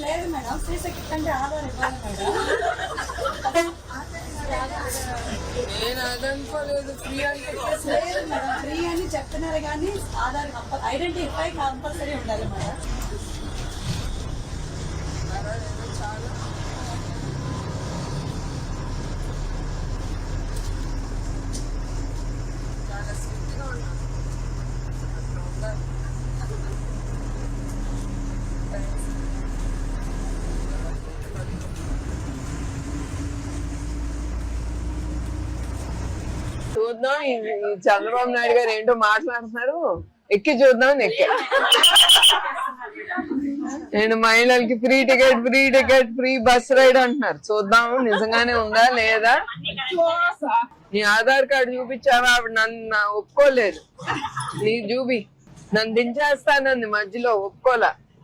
లేదు madam, free security అంటే ఆధార్ ఇవ్వాలి మేడం. నేను అదనుకోలేదు ఫ్రీ అంటే. లేదు మేడం, ఫ్రీ అని చెప్తున్నారు కానీ ఆధార్ ఐడెంటిఫై కంపల్సరీ ఉండాలి మేడం. చాలా చాలా స్ట్రిక్ట్గా ఉన్నాను. అట్లా ఉండాలి. చూద్దాం ఈ చంద్రబాబు నాయుడు గారు ఏంటో మాట్లాడుతున్నారు. ఎక్కి చూద్దాం. నేను మహిళలకి free ticket free bus ride అంటున్నారు. చూద్దాం నిజంగానే ఉందా లేదా. నీ ఆధార్ కార్డు చూపించావా? ఆవిడ నన్ను ఒప్పుకోలేదు. నీ చూపి. నన్ను దించేస్తానంది మధ్యలో, ఒప్పుకోలా.